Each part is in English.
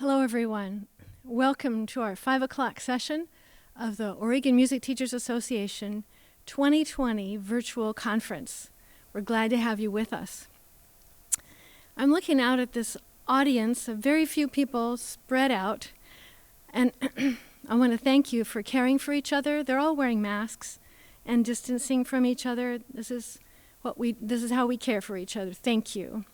Hello, everyone. Welcome to our 5 o'clock session of the Oregon Music Teachers Association 2020 virtual conference. We're glad to have you with us. I'm looking out at this audience of very few people spread out, and I want to thank you for caring for each other. They're all wearing masks and distancing from each other. This is how we care for each other. Thank you.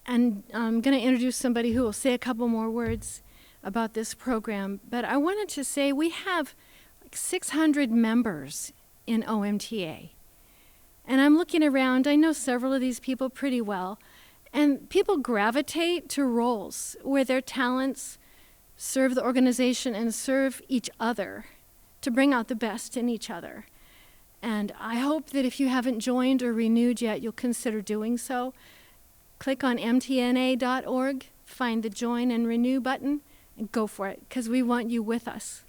And I'm going to introduce somebody who will say a couple more words about this program. But I wanted to say we have like 600 members in OMTA. And I'm looking around. I know several of these people pretty well. And people gravitate to roles where their talents serve the organization and serve each other to bring out the best in each other. And I hope that if you haven't joined or renewed yet, you'll consider doing so. Click on mtna.org, find the Join and Renew button, and go for it, because we want you with us.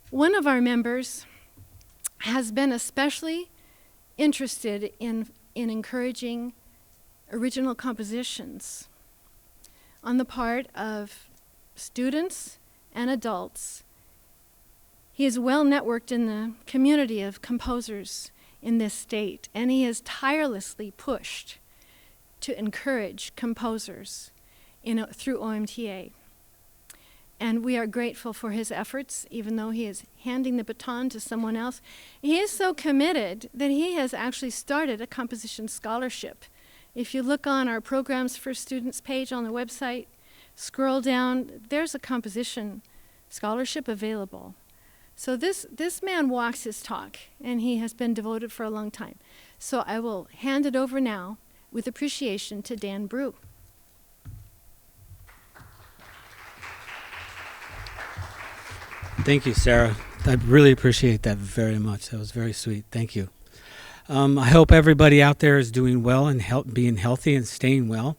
One of our members has been especially interested in encouraging original compositions on the part of students and adults. He is well networked in the community of composers in this state, and he has tirelessly pushed to encourage composers through OMTA. And we are grateful for his efforts, even though he is handing the baton to someone else. He is so committed that he has actually started a composition scholarship. If you look on our Programs for Students page on the website, scroll down, there's a composition scholarship available. So this man walks his talk, and he has been devoted for a long time. So I will hand it over now with appreciation to Dan Brew. Thank you, Sarah. I really appreciate that very much. That was very sweet. Thank you. I hope everybody out there is doing well and being healthy and staying well.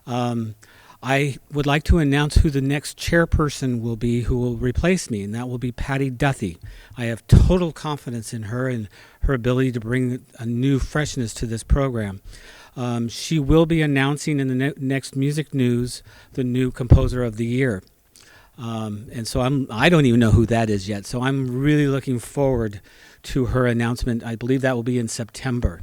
I would like to announce who the next chairperson will be who will replace me, and that will be Patty Duthie. I have total confidence in her and her ability to bring a new freshness to this program. She will be announcing in the next Music News the new Composer of the Year. And so I don't even know who that is yet, so I'm really looking forward to her announcement. I believe that will be in September.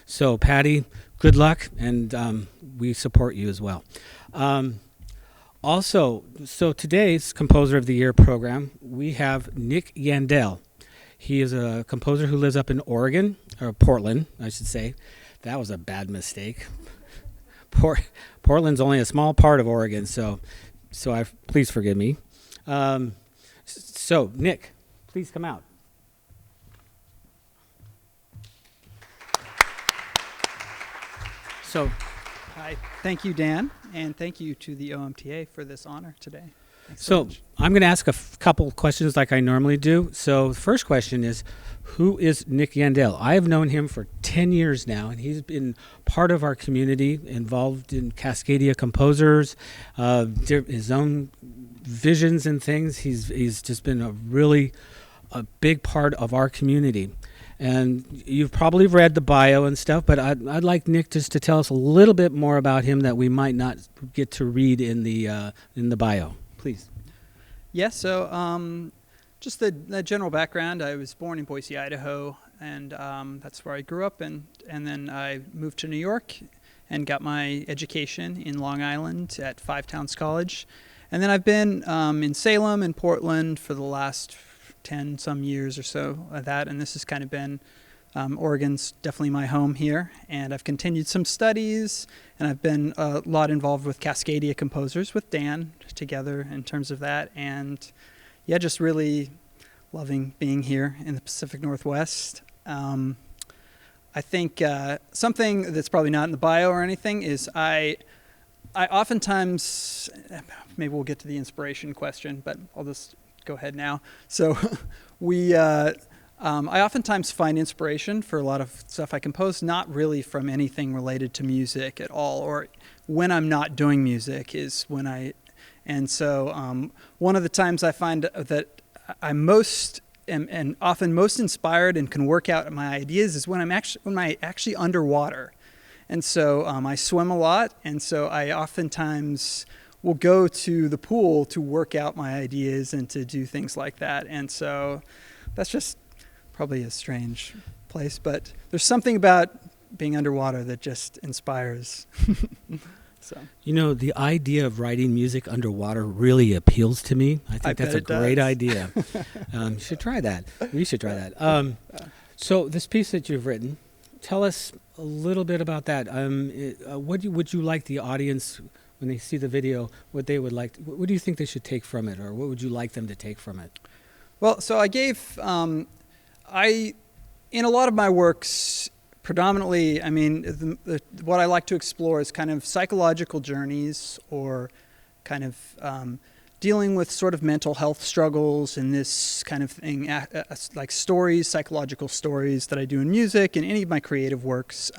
So Patty, good luck, and we support you as well. Also, so today's Composer of the Year program, we have Nick Yandell. He is a composer who lives up in Oregon, or Portland, I should say. That was a bad mistake. Portland's only a small part of Oregon, so please forgive me. So Nick, please come out. So, hi, thank you, Dan, and thank you to the OMTA for this honor today. Thanks so much. I'm going to ask a couple questions like I normally do. So the first question is, who is Nick Yandell? I have known him for 10 years now, and he's been part of our community, involved in Cascadia Composers, his own visions and things. He's just been a big part of our community. And you've probably read the bio and stuff, but I'd like Nick just to tell us a little bit more about him that we might not get to read in the bio. Please. Yeah, so just the general background. I was born in Boise, Idaho, and that's where I grew up. And then I moved to New York and got my education in Long Island at Five Towns College. And then I've been in Salem and Portland for the last 10-some years or so of that. And this has kind of been, Oregon's definitely my home here. And I've continued some studies, and I've been a lot involved with Cascadia Composers with Dan together in terms of that. And yeah, just really loving being here in the Pacific Northwest. I think something that's probably not in the bio or anything is I oftentimes, maybe we'll get to the inspiration question, but I'll just go ahead now. So I oftentimes find inspiration for a lot of stuff I compose, not really from anything related to music at all, or when I'm not doing music is when and so one of the times I find that I'm most and often most inspired and can work out my ideas is when I'm actually underwater. And so I swim a lot, and so I oftentimes will go to the pool to work out my ideas and to do things like that. And so that's just probably a strange place, but there's something about being underwater that just inspires. So You know, the idea of writing music underwater really appeals to me. I think that's a great idea. You should try that. We should try that. So this piece that you've written, tell us a little bit about that. What would you like the audience, when they see the video, what do you think they should take from it, or what would you like them to take from it? Well, so I gave, in a lot of my works, predominantly, I mean, what I like to explore is kind of psychological journeys, or kind of dealing with sort of mental health struggles and this kind of thing, like stories, psychological stories that I do in music and any of my creative works.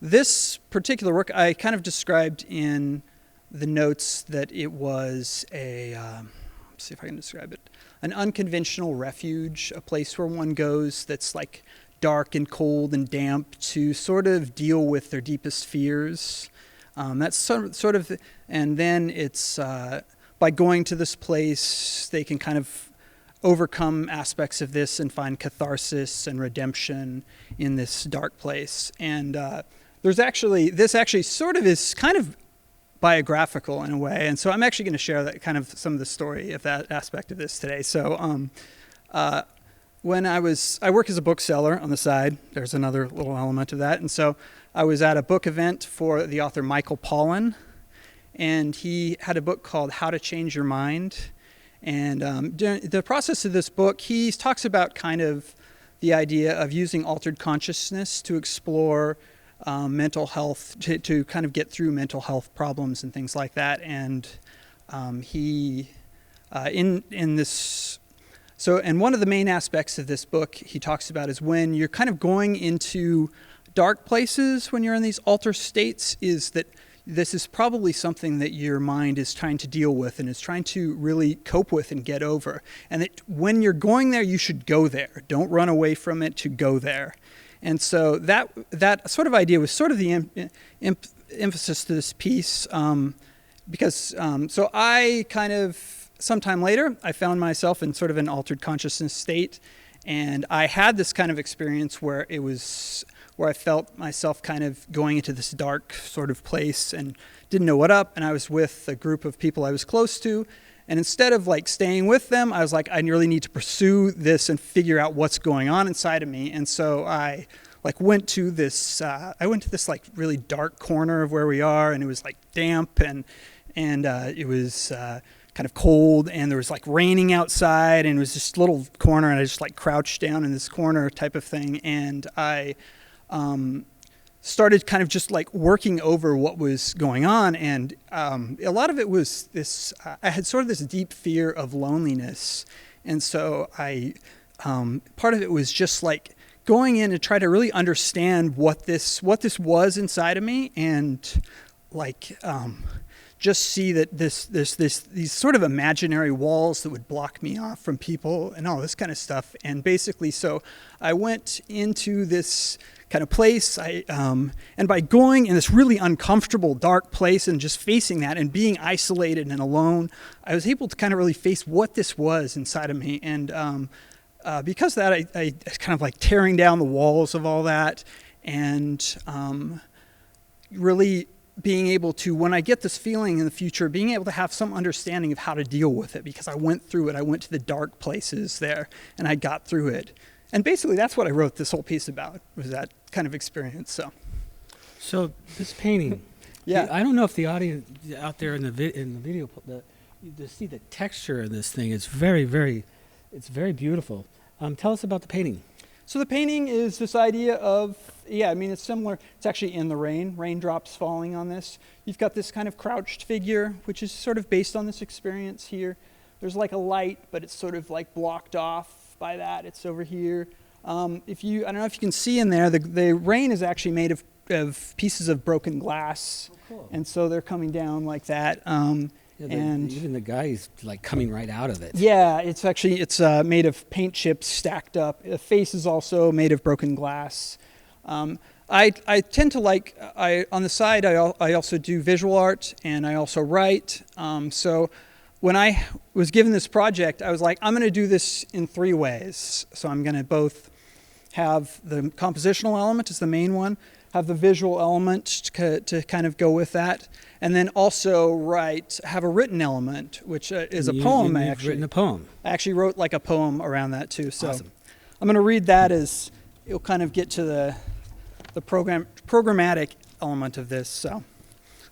This particular work I kind of described in the notes that it was let's see if I can describe it, an unconventional refuge, a place where one goes that's like dark and cold and damp to sort of deal with their deepest fears. That's sort of, and then it's by going to this place, they can kind of overcome aspects of this and find catharsis and redemption in this dark place. And this actually sort of is kind of biographical in a way, and so I'm actually going to share that kind of some of the story of that aspect of this today. So when I work as a bookseller on the side. There's another little element of that. And so I was at a book event for the author Michael Pollan, and he had a book called How to Change Your Mind. And during the process of this book, he talks about kind of the idea of using altered consciousness to explore mental health, to kind of get through mental health problems and things like that. And he, in this, and one of the main aspects of this book he talks about is when you're kind of going into dark places, when you're in these altered states, is that this is probably something that your mind is trying to deal with and is trying to really cope with and get over. And that when you're going there, you should go there. Don't run away from it, to go there. And so that sort of idea was sort of the emphasis to this piece, because so I kind of, sometime later, I found myself in sort of an altered consciousness state, and I had this kind of experience where I felt myself kind of going into this dark sort of place and didn't know what up, and I was with a group of people I was close to, and instead of like staying with them, I was like, I really need to pursue this and figure out what's going on inside of me. And so I went to this like really dark corner of where we are, and it was like damp and it was kind of cold, and there was like raining outside, and it was this little corner, and I just like crouched down in this corner type of thing, and I started kind of just like working over what was going on, and a lot of it was this, I had sort of this deep fear of loneliness, and so part of it was just like going in to try to really understand what this was inside of me, and like just see that these sort of imaginary walls that would block me off from people and all this kind of stuff. And basically, so I went into this kind of place, and by going in this really uncomfortable, dark place and just facing that and being isolated and alone, I was able to kind of really face what this was inside of me. And because of that, I kind of like tearing down the walls of all that, and really being able to, when I get this feeling in the future, being able to have some understanding of how to deal with it, because I went through it. I went to the dark places there, and I got through it. And basically, that's what I wrote this whole piece about, was that kind of experience. So this painting, yeah, I don't know if the audience out there in the video, to see the texture of this thing, it's very, very, it's very beautiful. Tell us about the painting. So the painting is this idea of, I mean, it's similar. It's actually in the rain, raindrops falling on this. You've got this kind of crouched figure, which is sort of based on this experience here. There's like a light, but it's sort of like blocked off by that. It's over here. I don't know if you can see in there, the rain is actually made of pieces of broken glass. Oh, cool. And so they're coming down like that. And even the guy's like coming right out of it. Yeah, it's made of paint chips stacked up. The face is also made of broken glass. I tend to like, on the side, I also do visual art, and I also write. So when I was given this project, I was like, I'm going to do this in 3 ways. So I'm going to both have the compositional element as the main one, have the visual element to kind of go with that, and then also have a written element, which is a poem. You've written a poem. I actually wrote like a poem around that too. So Awesome. I'm going to read that as you'll kind of get to the programmatic element of this. So,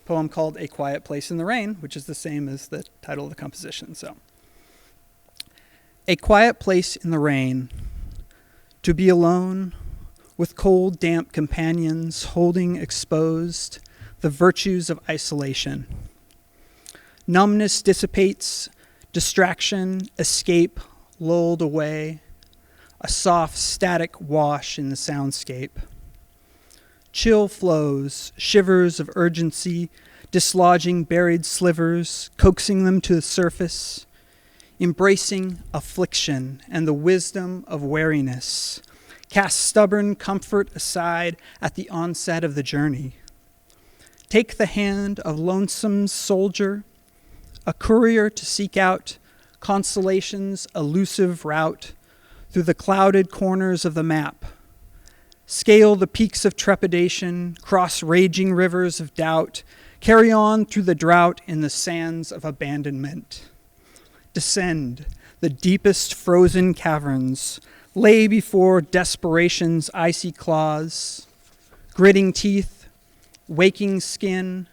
poem called A Quiet Place in the Rain, which is the same as the title of the composition. So, a quiet place in the rain, to be alone with cold, damp companions holding exposed the virtues of isolation. Numbness dissipates, distraction, escape, lulled away, a soft, static wash in the soundscape. Chill flows, shivers of urgency, dislodging buried slivers, coaxing them to the surface, embracing affliction and the wisdom of wariness, cast stubborn comfort aside at the onset of the journey. Take the hand of lonesome soldier, a courier to seek out consolation's elusive route through the clouded corners of the map. Scale the peaks of trepidation, cross raging rivers of doubt, carry on through the drought in the sands of abandonment. Descend the deepest frozen caverns, lay before desperation's icy claws, gritting teeth, waking skin,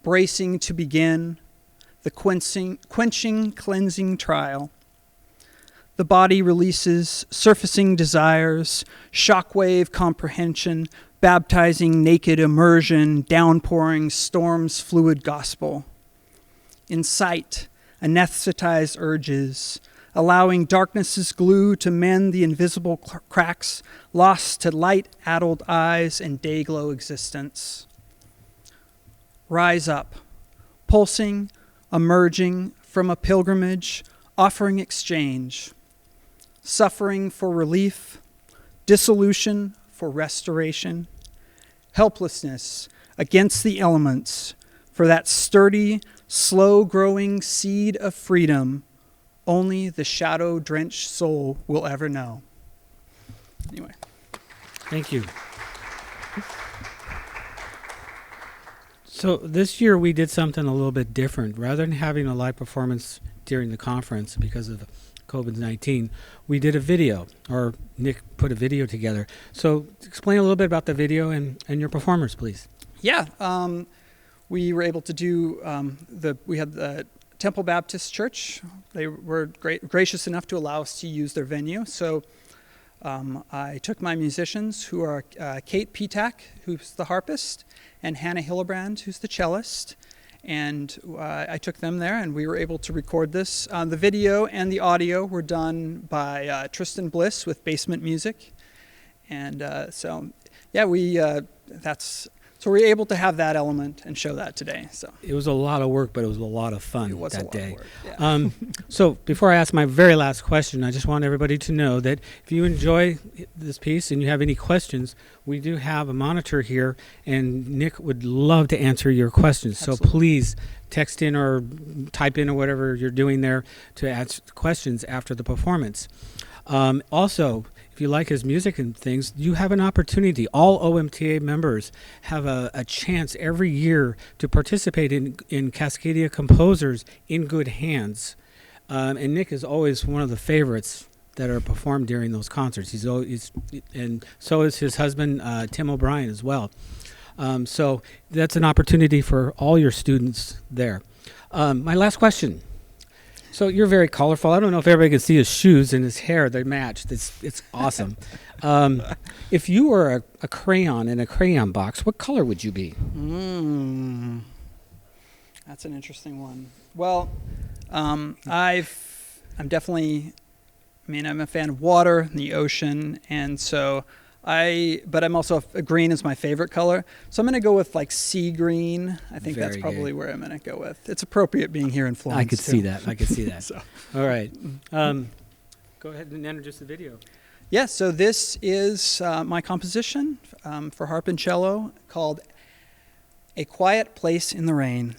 bracing to begin the quenching, cleansing trial. The body releases surfacing desires, shockwave comprehension, baptizing naked immersion, downpouring storm's fluid gospel. In sight, anesthetized urges, allowing darkness's glue to mend the invisible cracks lost to light-addled eyes and day-glow existence. Rise up, pulsing, emerging from a pilgrimage, offering exchange. Suffering for relief, dissolution for restoration, helplessness against the elements for that sturdy, slow-growing seed of freedom only the shadow-drenched soul will ever know. Anyway. Thank you. So this year we did something a little bit different. Rather than having a live performance during the conference because of COVID-19, we did a video, or Nick put a video together. So explain a little bit about the video and your performers, please. Yeah, we were able to do, we had the Temple Baptist Church. They were gracious enough to allow us to use their venue. So I took my musicians, who are Kate Petak, who's the harpist, and Hannah Hillebrand, who's the cellist. And I took them there, and we were able to record this. The video and the audio were done by Tristan Bliss with Basement Music. And so we were able to have that element and show that today. So it was a lot of work, but it was a lot of fun that day. Yeah. So before I ask my very last question, I just want everybody to know that if you enjoy this piece and you have any questions, we do have a monitor here, and Nick would love to answer your questions. Absolutely. So please text in or type in or whatever you're doing there to ask questions after the performance. Also, if you like his music and things, you have an opportunity. All OMTA members have a chance every year to participate in Cascadia Composers in Good Hands. And Nick is always one of the favorites that are performed during those concerts. And so is his husband, Tim O'Brien, as well. So that's an opportunity for all your students there. My last question. So you're very colorful. I don't know if everybody can see his shoes and his hair. They match. It's awesome. If you were a crayon in a crayon box, what color would you be? That's an interesting one. Well, I'm a fan of water and the ocean, and so but I'm also, green is my favorite color. So I'm going to go with like sea green. I think that's probably where I'm going to go with. It's appropriate being here in Florence. I could see that. So. All right. Go ahead and introduce the video. Yeah, so this is my composition for harp and cello called A Quiet Place in the Rain.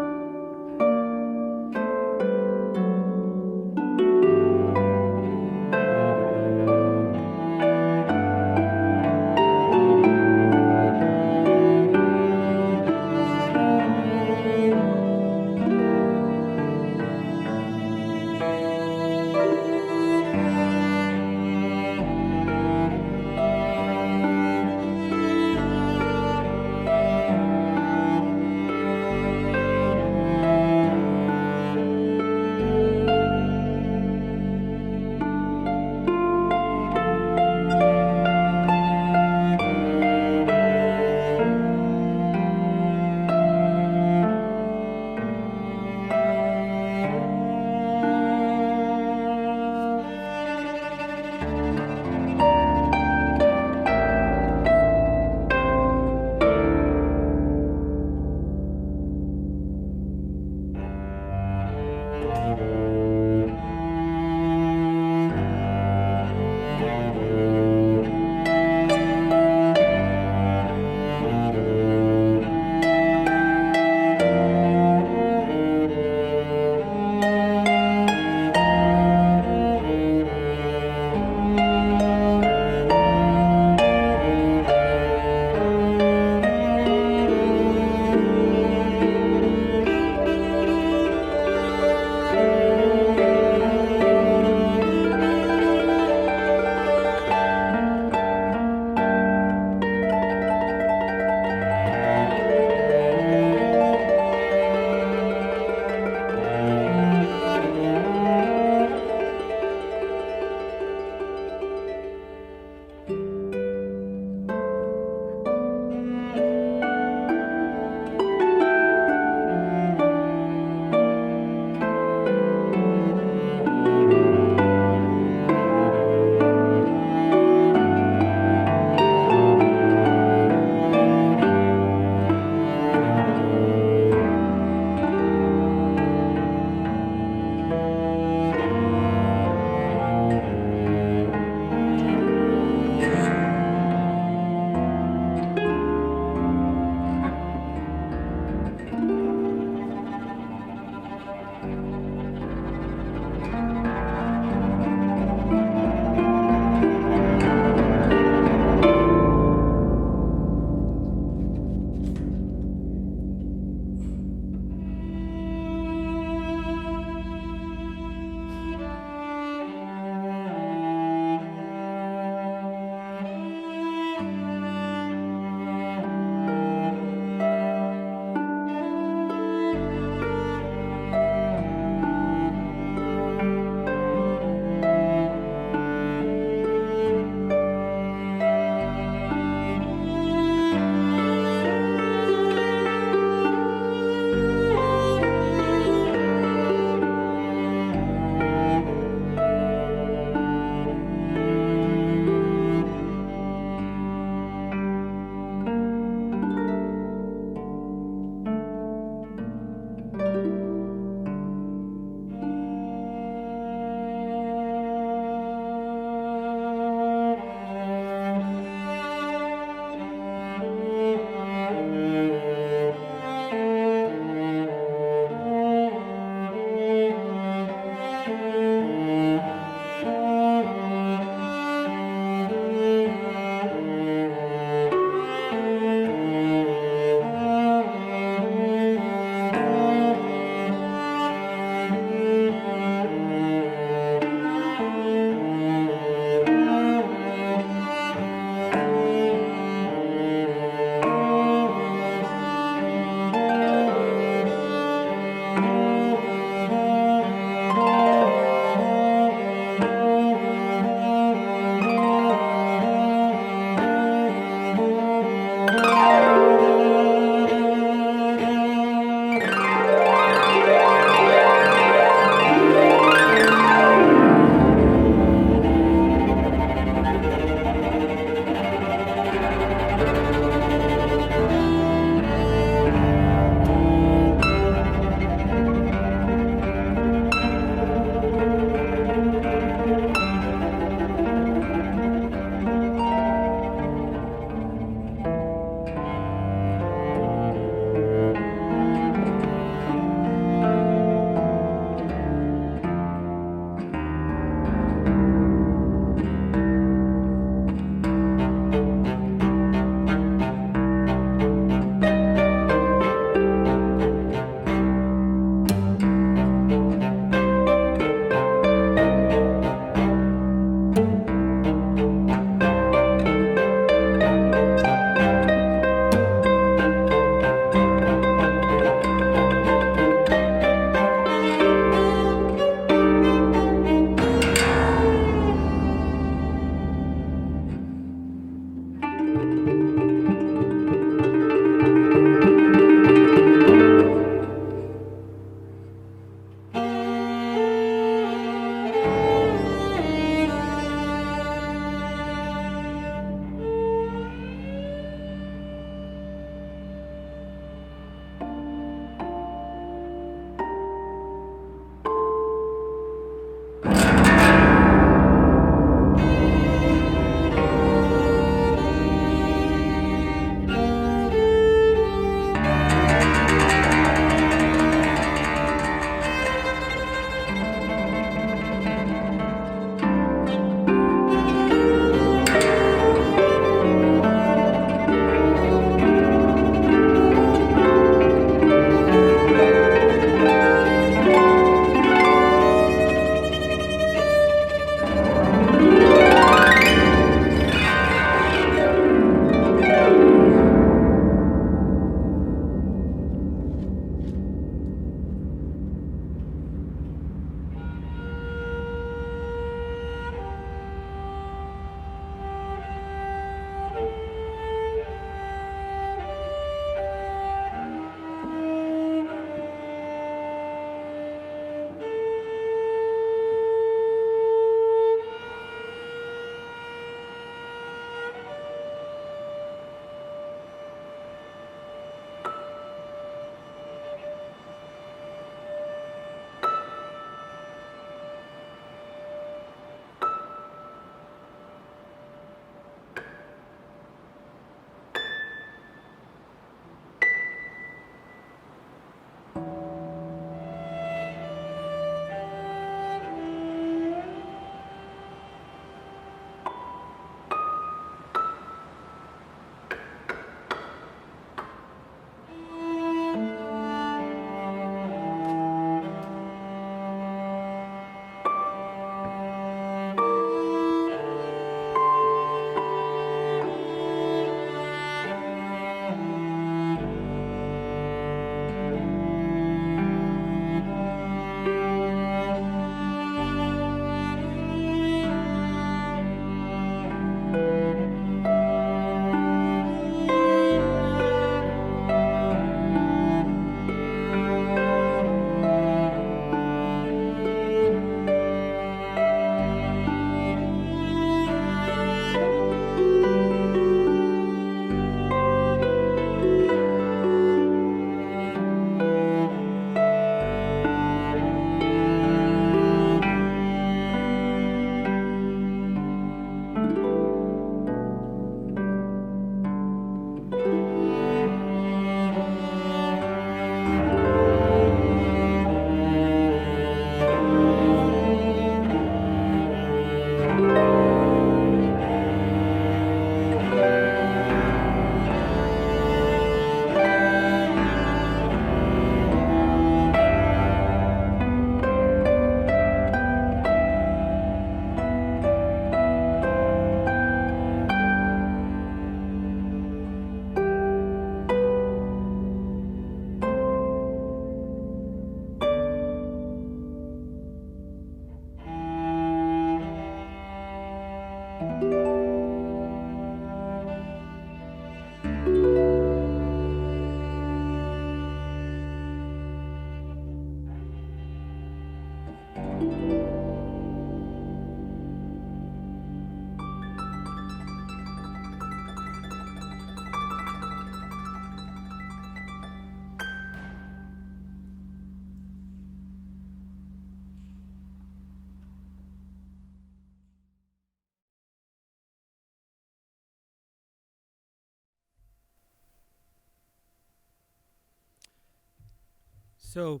So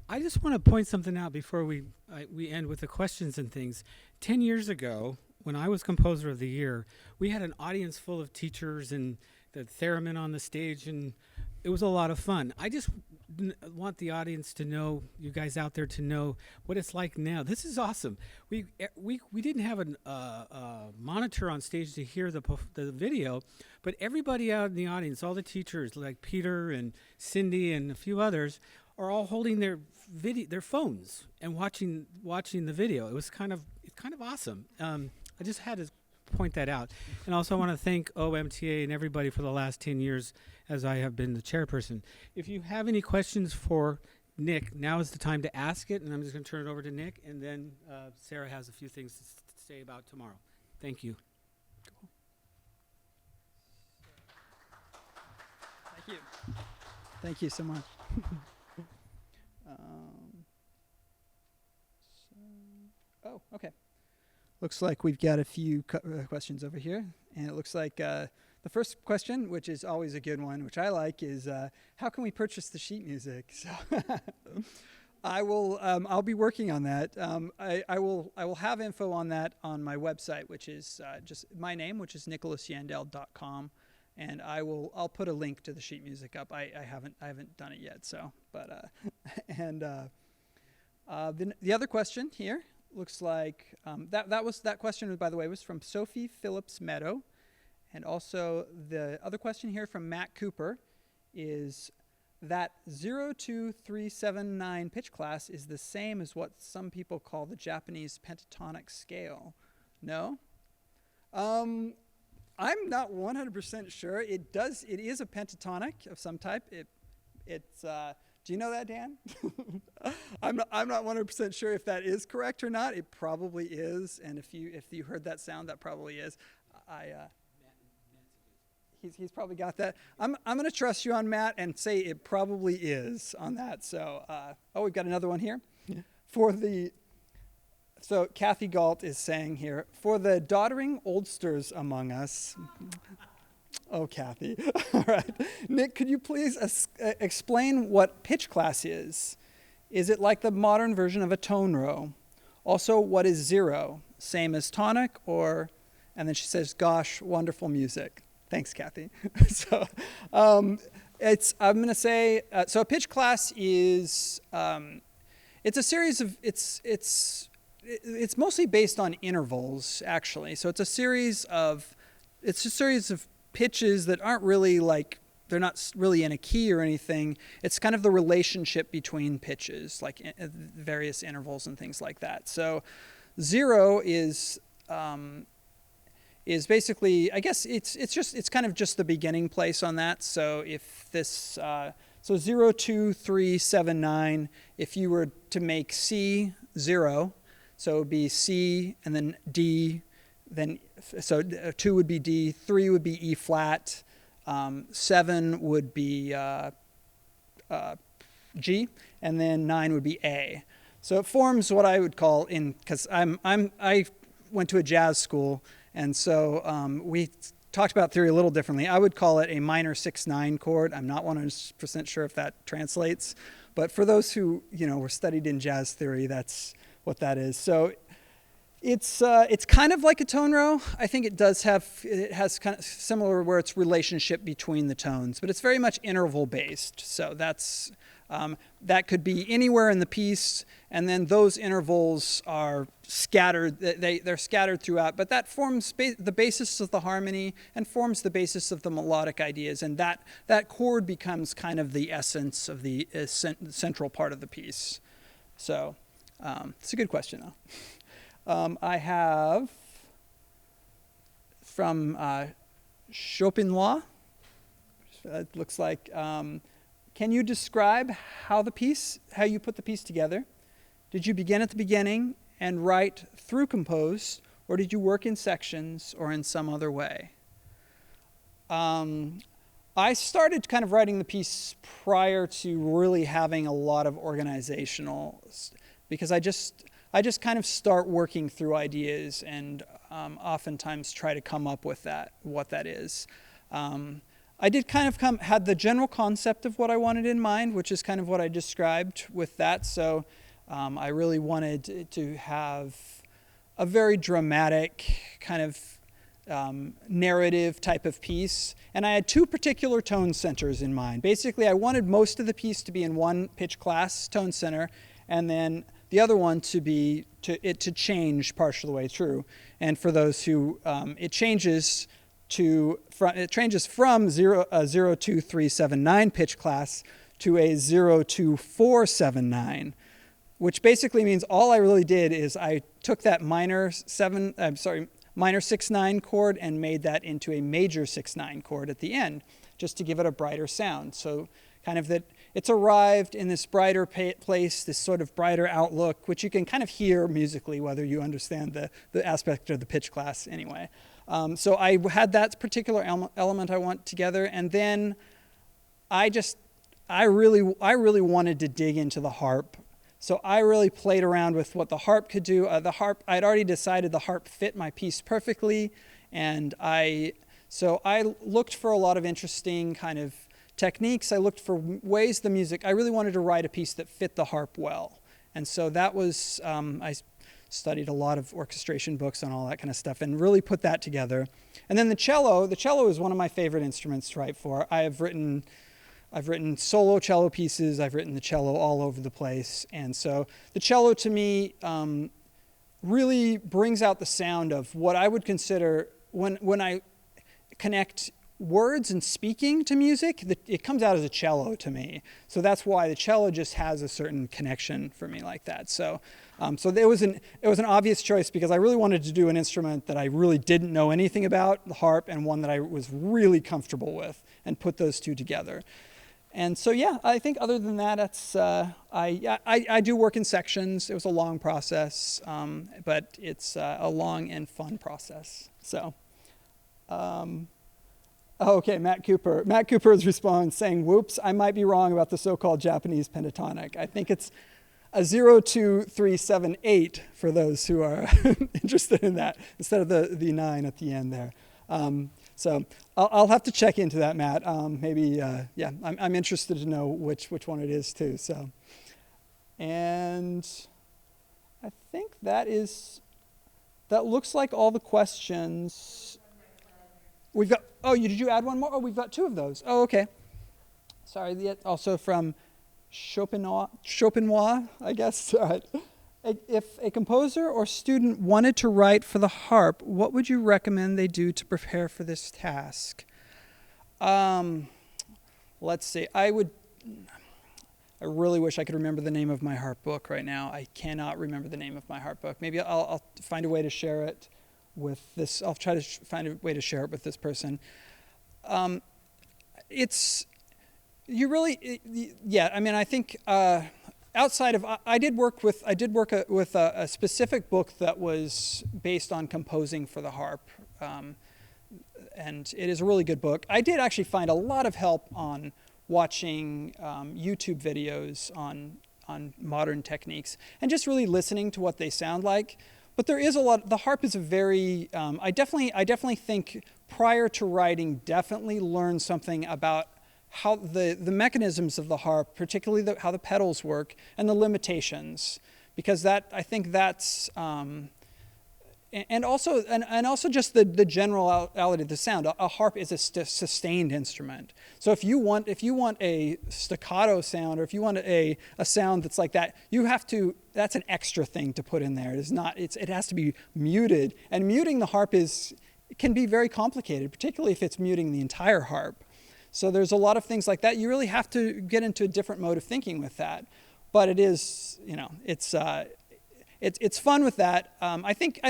I just want to point something out before we end with the questions and things. 10 years ago, when I was Composer of the Year, we had an audience full of teachers and the theremin on the stage, and it was a lot of fun. I just want the audience to know, you guys out there to know what it's like now. This is awesome. We didn't have a monitor on stage to hear the video, but everybody out in the audience, all the teachers like Peter and Cindy and a few others, are all holding their phones and watching the video. It's kind of awesome. I just had to point that out. And also I want to thank OMTA and everybody for the last 10 years as I have been the chairperson. If you have any questions for Nick, now is the time to ask it, and I'm just going to turn it over to Nick, and then Sarah has a few things to say about tomorrow. Thank you. Cool. Thank you. Thank you so much. Okay. Looks like we've got a few questions over here. And it looks like the first question, which is always a good one, which I like, is how can we purchase the sheet music? So I'll be working on that. I will have info on that on my website, which is just my name, which is nicholasunyandell.com. And I'll put a link to the sheet music up. I haven't done it yet. So, but the other question here looks like that question, by the way, was from Sophie Phillips Meadow, and also the other question here from Matt Cooper is that 02379 pitch class is the same as what some people call the Japanese pentatonic scale. No? I'm not 100% sure. It is a pentatonic of some type. It's do you know that, Dan? I'm not 100% sure if that is correct or not. It probably is, and if you heard that sound, that probably is. He's probably got that. I'm going to trust you on Matt and say it probably is on that. So we've got another one here. So Kathy Galt is saying here, for the doddering oldsters among us. Oh, Kathy. All right. Nick, could you please explain what pitch class is? Is it like the modern version of a tone row? Also, what is zero? Same as tonic or... And then she says, gosh, wonderful music. Thanks, Kathy. So I'm going to say, so a pitch class is, it's a series of, it's mostly based on intervals, actually. So it's a series of pitches that aren't really like, they're not really in a key or anything. It's kind of the relationship between pitches, like various intervals and things like that. So zero is basically, I guess it's kind of just the beginning place on that. So if this, so 0, 2, 3, 7, 9, if you were to make C 0, so it would be C and then D, then, so 2 would be D, 3 would be E flat, 7 would be G, and then 9 would be A. So it forms what I would call because I went to a jazz school, and so we talked about theory a little differently. I would call it a minor 6/9 chord. I'm not 100% sure if that translates, but for those who were studied in jazz theory, that's what that is. So it's kind of like a tone row. I think it has kind of similar where it's relationship between the tones, but it's very much interval based. So that's that could be anywhere in the piece, and then those intervals are scattered. They're scattered throughout, but that forms the basis of the harmony and forms the basis of the melodic ideas, and that chord becomes kind of the essence of the central part of the piece. So it's a good question, though. I have from Chopinois. It looks like. Can you describe how you put the piece together? Did you begin at the beginning and write through compose, or did you work in sections or in some other way? I started kind of writing the piece prior to really having a lot of organizational, because I just kind of start working through ideas and oftentimes try to come up with what that is. I did kind of had the general concept of what I wanted in mind, which is kind of what I described with that. So I really wanted to have a very dramatic kind of narrative type of piece. And I had two particular tone centers in mind. Basically, I wanted most of the piece to be in one pitch class tone center, and then the other one to change partial the way through. And for those who, it changes from 02379 pitch class to a 02479, which basically means all I really did is I took that minor 6/9 chord and made that into a major 6/9 chord at the end, just to give it a brighter sound. So kind of that it's arrived in this brighter place, this sort of brighter outlook, which you can kind of hear musically, whether you understand the aspect of the pitch class anyway. So I had that particular element I want together, and then I really wanted to dig into the harp. So I really played around with what the harp could do. The harp, I'd already decided the harp fit my piece perfectly, and so I looked for a lot of interesting kind of techniques. I looked for ways I really wanted to write a piece that fit the harp well. And so that was, I studied a lot of orchestration books on all that kind of stuff and really put that together. And then the cello is one of my favorite instruments to write for. I've written solo cello pieces. I've written the cello all over the place. And so the cello to me really brings out the sound of what I would consider when I connect words and speaking to music, it comes out as a cello to me. So that's why the cello just has a certain connection for me like that. So it was an obvious choice because I really wanted to do an instrument that I really didn't know anything about, the harp, and one that I was really comfortable with, and put those two together. And so yeah, I think other than that, that's I do work in sections. It was a long process, but it's a long and fun process. So. Okay, Matt Cooper's response saying, "Whoops, I might be wrong about the so-called Japanese pentatonic. I think it's a 02378 for those who are interested in that, instead of the 9 at the end there." So I'll have to check into that, Matt. Maybe, yeah, I'm interested to know which one it is too. So, and I think that looks like all the questions. We've got, did you add one more? Oh, we've got 2 of those. Oh, okay. Sorry, also from Chopinois, I guess. All right. If a composer or student wanted to write for the harp, what would you recommend they do to prepare for this task? Let's see. I really wish I could remember the name of my harp book right now. I cannot remember the name of my harp book. Maybe I'll find a way to share it with this. I'll try to find a way to share it with this person. I mean, I think outside of, I did work with a specific book that was based on composing for the harp, and it is a really good book. I did actually find a lot of help on watching YouTube videos on modern techniques and just really listening to what they sound like. But there is a lot. The harp is a very. I definitely think prior to writing, definitely learn something about how the mechanisms of the harp, particularly how the pedals work and the limitations, because I think that's. And also just the generality of the sound. A harp is a sustained instrument. So if you want a staccato sound, or if you want a sound that's like that, that's an extra thing to put in there. It has to be muted. And muting the harp can be very complicated, particularly if it's muting the entire harp. So there's a lot of things like that. You really have to get into a different mode of thinking with that. But it is, it's fun with that. I think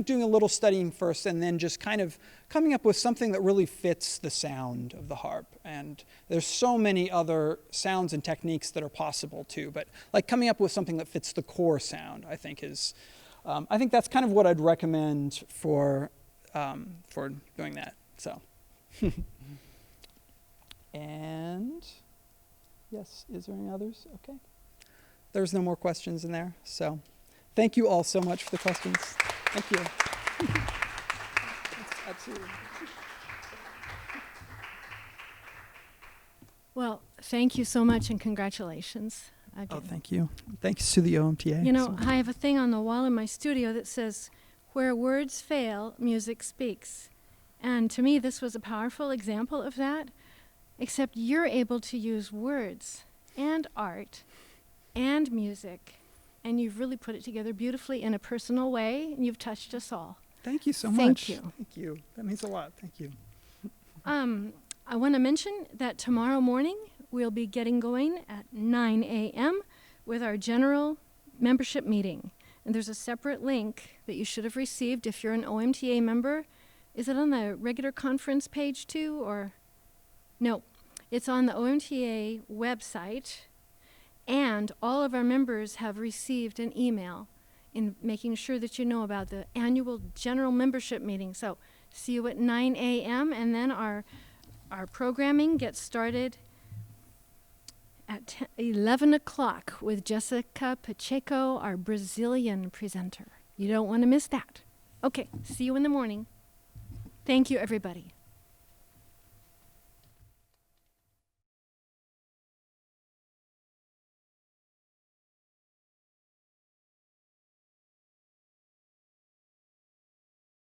doing a little studying first and then just kind of coming up with something that really fits the sound of the harp. And there's so many other sounds and techniques that are possible too. But like coming up with something that fits the core sound, I think that's kind of what I'd recommend for doing that. So, and yes, is there any others? Okay, there's no more questions in there. So. Thank you all so much for the questions. Thank you. Absolutely. Well, thank you so much and congratulations again. Oh, thank you. Thanks to the OMTA. You know, I have a thing on the wall in my studio that says, "Where words fail, music speaks." And to me, this was a powerful example of that, except you're able to use words and art and music, and you've really put it together beautifully in a personal way, and you've touched us all. Thank you so Thank much. you. Thank you. That means a lot. Thank you. I want to mention that tomorrow morning we'll be getting going at 9 a.m. with our general membership meeting. And there's a separate link that you should have received if you're an OMTA member. Is it on the regular conference page too, or? No, it's on the OMTA website, and all of our members have received an email in making sure that you know about the annual general membership meeting. So see you at 9 a.m. and then our programming gets started at 11 o'clock with Jessica Pacheco, our Brazilian presenter. You don't want to miss that. Okay, see you in the morning. Thank you, everybody.